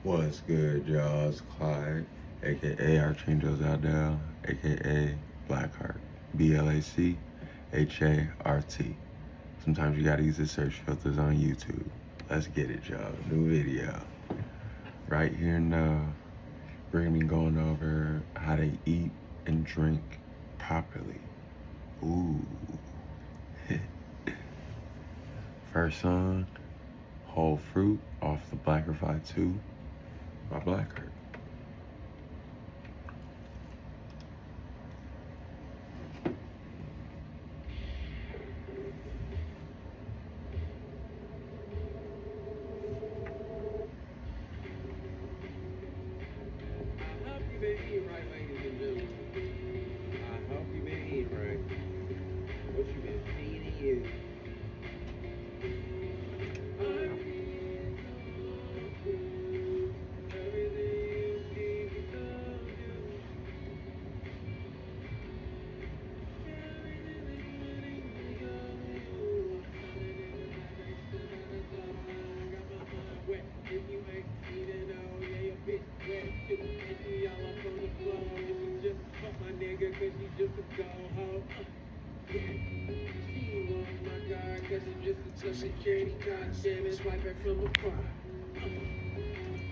What's good, y'all? It's Clyde, aka Archangels Aldell, aka Black Heart, BLACHART. Sometimes you gotta use the search filters on YouTube. Let's get it, y'all. New video. Right here now, we're gonna be going over how to eat and drink properly. Ooh. First song, Whole Fruit off the Blackified 2 by Black Heart. Security card, damn it, swipe it from afar.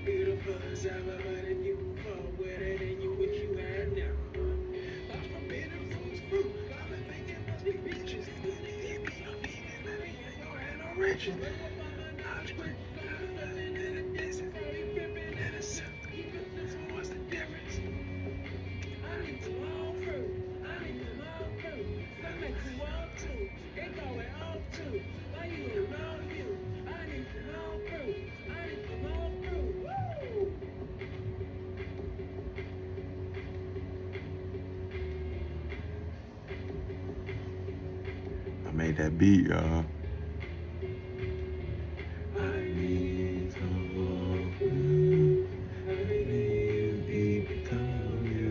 Beautiful as ever, but if you fuck with it, and you what you had now. I'm forbidden food's fruit. I've been thinking of the bitches. They be no demon, let me in your hand, no riches. I'm screwed. And a distance, and a silk. So what's the difference? I need some all fruit. I need some all fruit. That makes you all too. It going all too. Why you don't know you? I need some all fruit. I need some all fruit. Woo! I made that beat, y'all. I need some food. Everything you eat become you.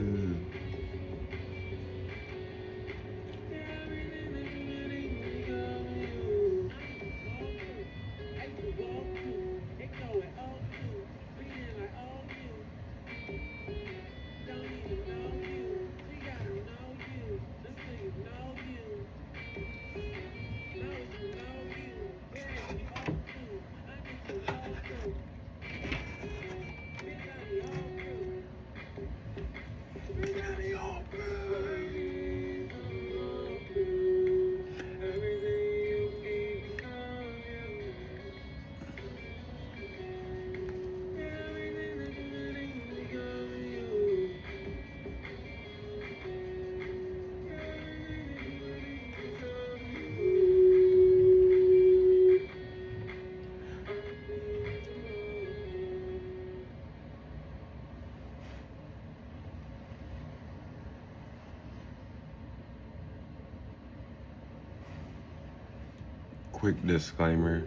Quick disclaimer.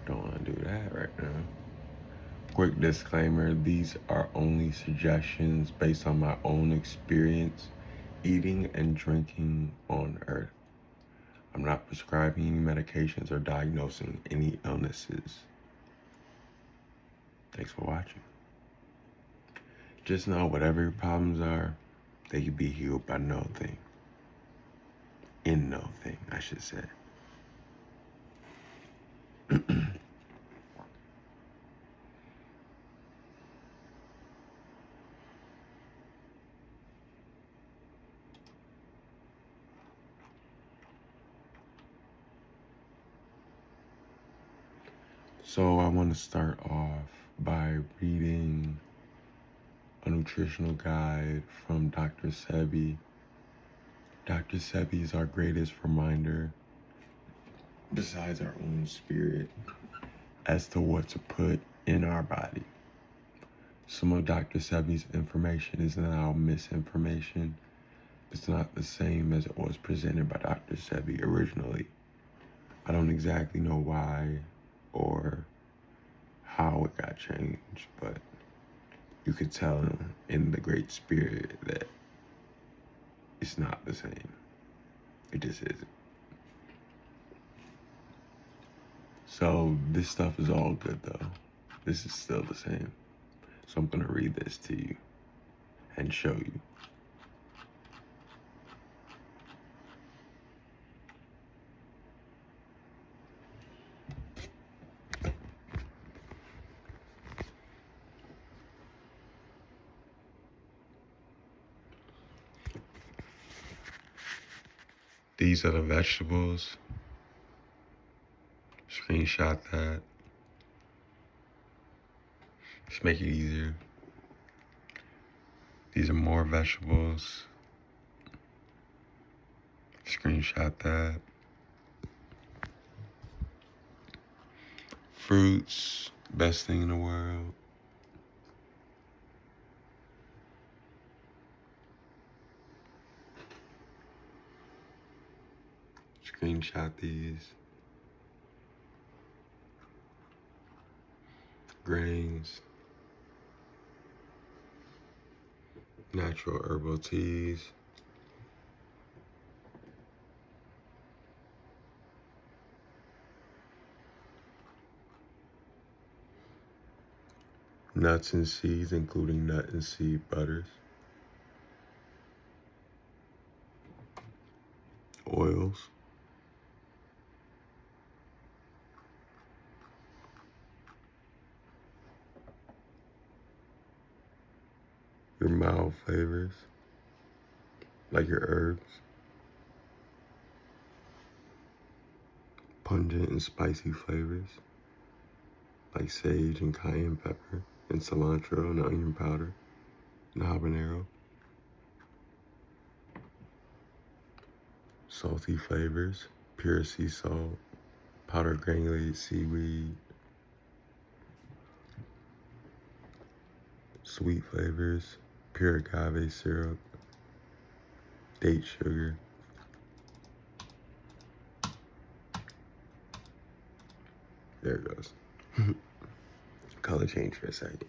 Don't want to do that right now. Quick disclaimer, these are only suggestions based on my own experience eating and drinking on Earth. I'm not prescribing any medications or diagnosing any illnesses. Thanks for watching. Just know whatever your problems are, they can be healed by no thing. In no thing, I should say. So I want to start off by reading a nutritional guide from Dr. Sebi. Dr. Sebi is our greatest reminder, besides our own spirit, as to what to put in our body. Some of Dr. Sebi's information is now misinformation. It's not the same as it was presented by Dr. Sebi originally. I don't exactly know why or how it got changed, but you could tell in the Great Spirit that it's not the same. It just isn't. So this stuff is all good though. This is still the same. So I'm gonna read this to you and show you. These are the vegetables. Screenshot that. Just make it easier. These are more vegetables. Screenshot that. Fruits, best thing in the world. Screenshot these. Grains. Natural herbal teas. Nuts and seeds, including nut and seed butters. Oils. Your mild flavors, like your herbs. Pungent and spicy flavors, like sage and cayenne pepper, and cilantro and onion powder, and habanero. Salty flavors, pure sea salt, powdered granulated seaweed. Sweet flavors, pure agave syrup, date sugar. There it goes. Color change for a second.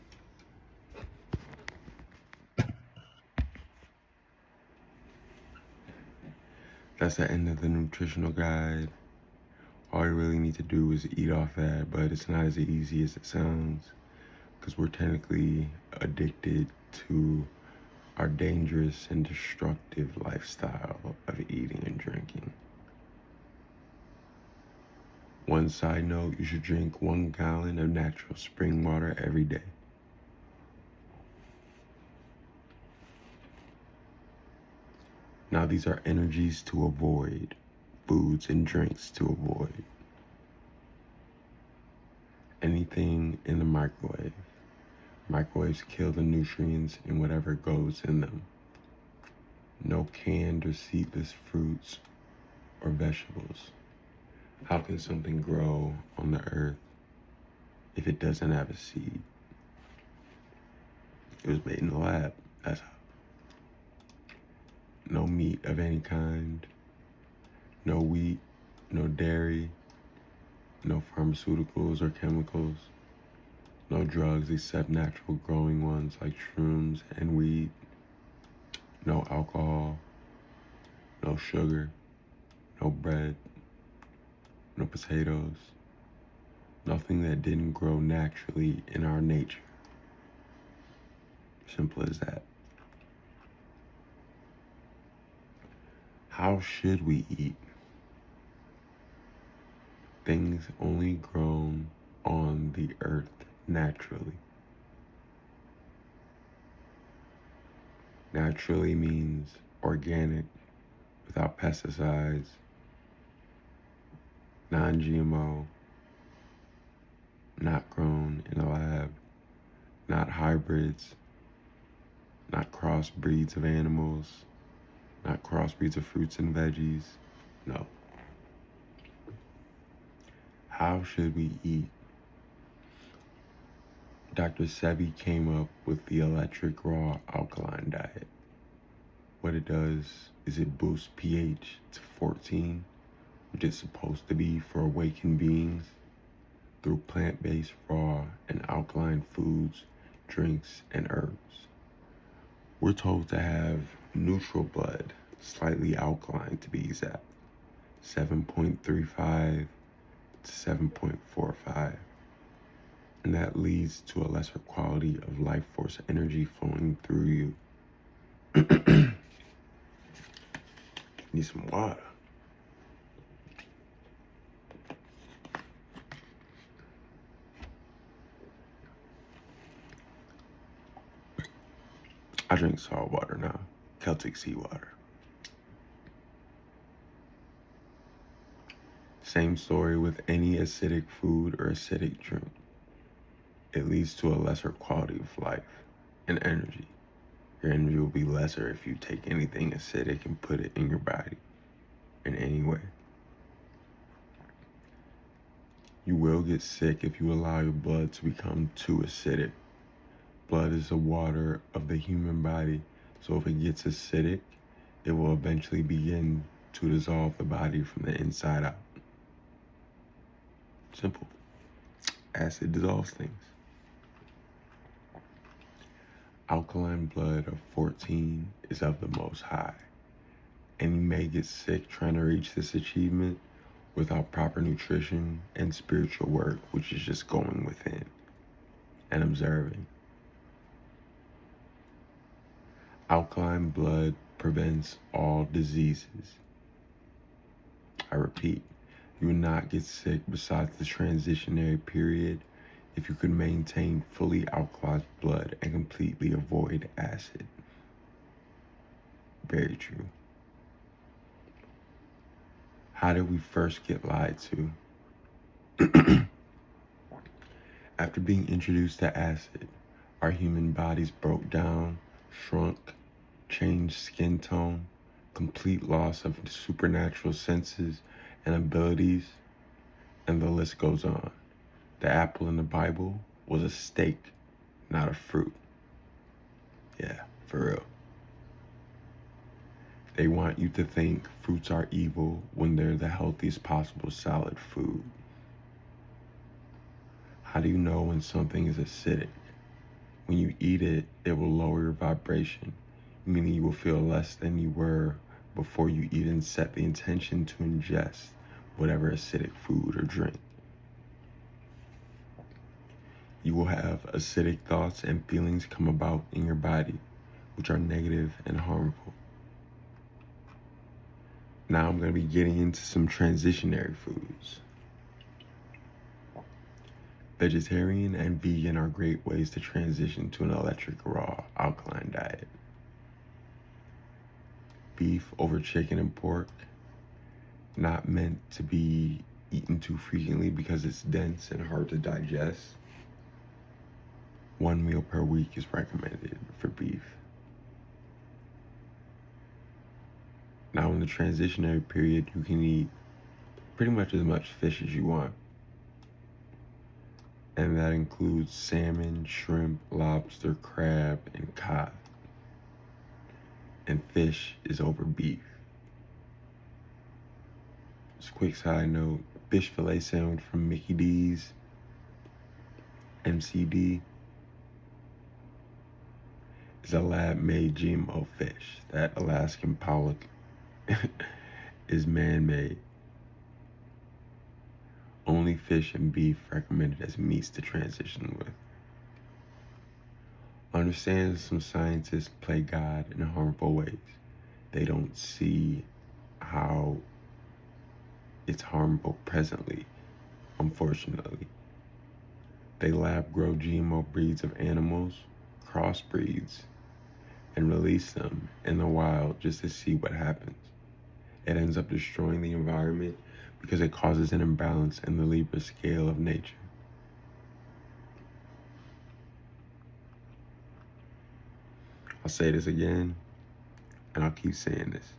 That's the end of the nutritional guide. All you really need to do is eat off that, but it's not as easy as it sounds because we're technically addicted to our dangerous and destructive lifestyle of eating and drinking. One side note, you should drink 1 gallon of natural spring water every day. Now these are energies to avoid, foods and drinks to avoid. Anything in the microwave. Microwaves kill the nutrients in whatever goes in them. No canned or seedless fruits or vegetables. How can something grow on the earth if it doesn't have a seed? It was made in the lab. That's how. No meat of any kind, no wheat, no dairy, no pharmaceuticals or chemicals, no drugs except natural growing ones like shrooms and weed, no alcohol, no sugar, no bread, no potatoes, nothing that didn't grow naturally in our nature. Simple as that. How should we eat? Things only grown on the earth naturally. Naturally means organic, without pesticides, non-GMO, not grown in a lab, not hybrids, not crossbreeds of animals, not crossbreeds of fruits and veggies. No. How should we eat? Dr. Sebi came up with the electric raw alkaline diet. What it does is it boosts pH to 14, which is supposed to be for awakened beings, through plant-based raw and alkaline foods, drinks, and herbs. We're told to have neutral blood, slightly alkaline to be exact, 7.35 to 7.45. And that leads to a lesser quality of life force energy flowing through you. Need some water. I drink salt water now, Celtic sea water. Same story with any acidic food or acidic drink. It leads to a lesser quality of life and energy. Your energy will be lesser if you take anything acidic and put it in your body in any way. You will get sick if you allow your blood to become too acidic. Blood is the water of the human body, so if it gets acidic, it will eventually begin to dissolve the body from the inside out. Simple. Acid dissolves things. Alkaline blood of 14 is of the Most High, and you may get sick trying to reach this achievement without proper nutrition and spiritual work, which is just going within and observing. Alkaline blood prevents all diseases. I repeat, you will not get sick besides the transitionary period if you can maintain fully alkalized blood and completely avoid acid. Very true. How did we first get lied to? After being introduced to acid, our human bodies broke down, shrunk, changed skin tone, complete loss of supernatural senses and abilities, and the list goes on. The apple in the Bible was a steak, not a fruit. Yeah, for real. They want you to think fruits are evil when they're the healthiest possible solid food. How do you know when something is acidic? When you eat it, it will lower your vibration, meaning you will feel less than you were before you even set the intention to ingest whatever acidic food or drink. You will have acidic thoughts and feelings come about in your body, which are negative and harmful. Now I'm going to be getting into some transitionary foods. Vegetarian and vegan are great ways to transition to an electric raw alkaline diet. Beef over chicken and pork, not meant to be eaten too frequently because it's dense and hard to digest. 1 meal per week is recommended for beef. Now in the transitionary period, you can eat pretty much as much fish as you want. And that includes salmon, shrimp, lobster, crab, and cod. And fish is over beef. Just a quick side note, fish fillet sandwich from Mickey D's, MCD, is a lab-made GMO fish. That Alaskan pollock is man-made. Only fish and beef recommended as meats to transition with. Understand some scientists play God in harmful ways. They don't see how it's harmful presently, unfortunately. They lab grow GMO breeds of animals, crossbreeds, and release them in the wild just to see what happens. It ends up destroying the environment because it causes an imbalance in the Libra scale of nature. I'll say this again, and I'll keep saying this.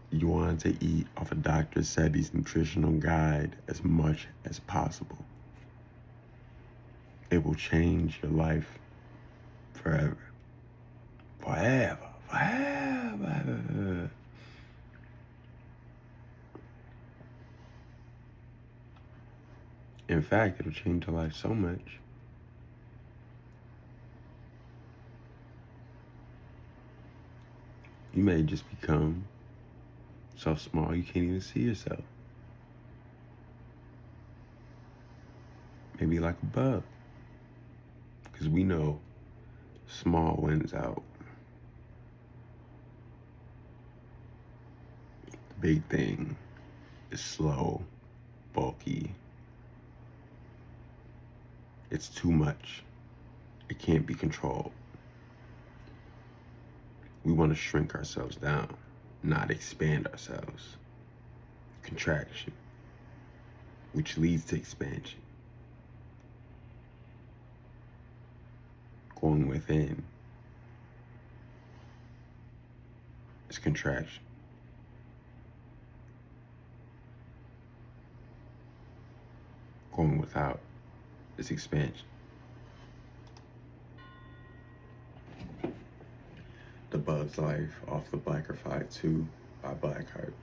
You want to eat off of Dr. Sebi's nutritional guide as much as possible. It will change your life forever. Forever. In fact, it'll change your life so much. You may just become so small you can't even see yourself. maybe like a bug. Because we know small wins out. The big thing is slow, bulky. It's too much. It can't be controlled. We want to shrink ourselves down, not expand ourselves. Contraction, which leads to expansion. Going within is contraction. Going without is expansion. The Bug's Life off the Blackified 2 by BLAC HART.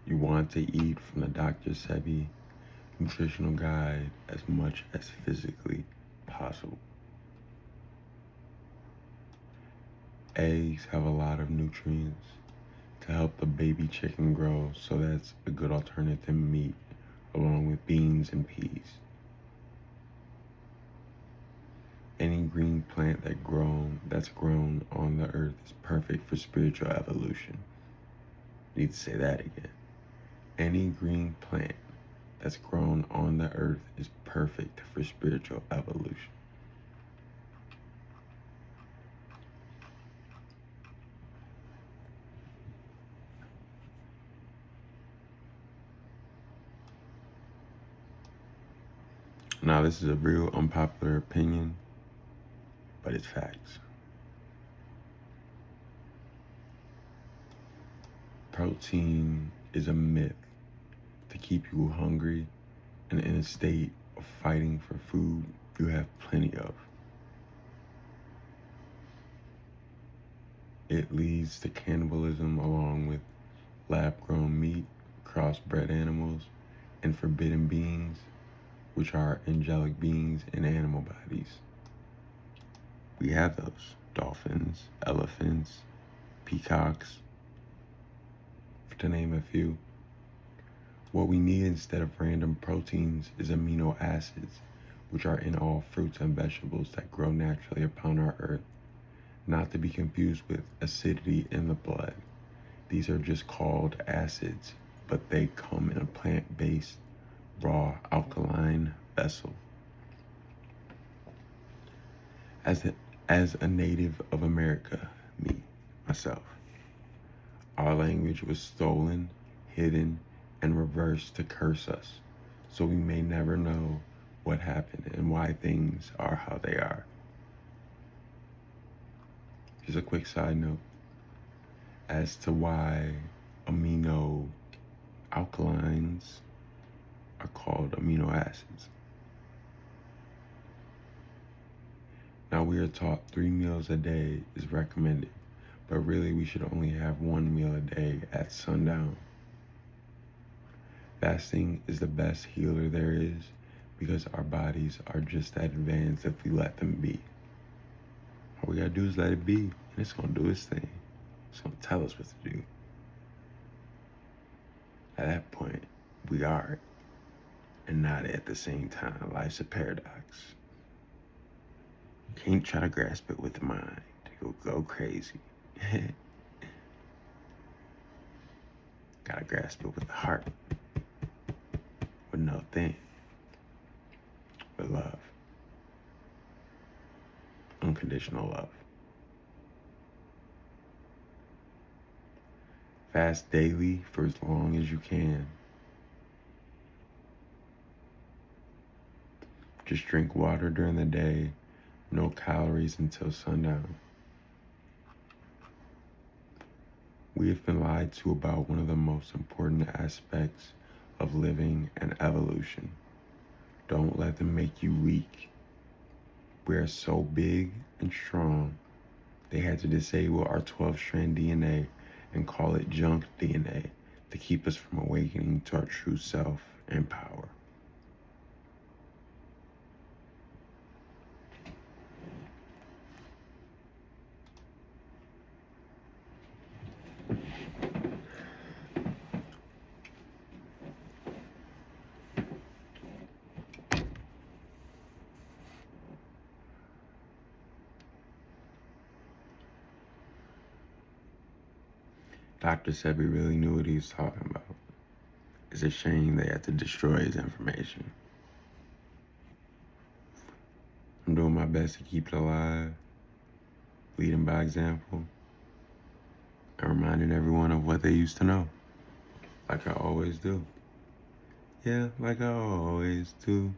You want to eat from the Dr. Sebi nutritional guide as much as physically possible. Eggs have a lot of nutrients to help the baby chicken grow, so that's a good alternative to meat, along with beans and peas. Any green plant that's grown on the earth is perfect for spiritual evolution. Need to say that again. Any green plant that's grown on the earth is perfect for spiritual evolution. Now, this is a real unpopular opinion, but it's facts. Protein is a myth to keep you hungry and in a state of fighting for food you have plenty of. It leads to cannibalism along with lab-grown meat, crossbred animals, and forbidden beings, which are angelic beings in animal bodies. We have those. dolphins, elephants, peacocks, to name a few. What we need instead of random proteins is amino acids, which are in all fruits and vegetables that grow naturally upon our earth, not to be confused with acidity in the blood. These are just called acids, but they come in a plant-based, raw, alkaline vessel. As a native of America, myself, our language was stolen, hidden, and reversed to curse us, so we may never know what happened and why things are how they are. Just a quick side note as to why amino alkalines are called amino acids. Now, we are taught 3 meals a day is recommended, but really we should only have 1 meal a day at sundown. Fasting is the best healer there is because our bodies are just that advanced if we let them be. All we gotta do is let it be, and it's gonna do its thing. It's gonna tell us what to do. At that point, we are it, and not at the same time. Life's a paradox. Can't try to grasp it with the mind. You'll go crazy. Gotta grasp it with the heart. With no thing. With love. Unconditional love. Fast daily for as long as you can. Just drink water during the day. No calories until sundown. We have been lied to about one of the most important aspects of living and evolution. Don't let them make you weak. We are so big and strong, they had to disable our 12-strand DNA and call it junk DNA to keep us from awakening to our true self and power. Dr. Sebi really knew what he was talking about. It's a shame they had to destroy his information. I'm doing my best to keep it alive, leading by example, and reminding everyone of what they used to know, like I always do. Yeah, like I always do.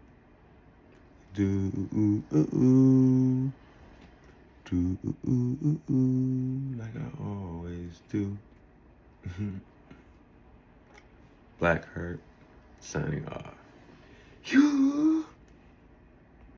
Like I always do. Black HART, signing off. You.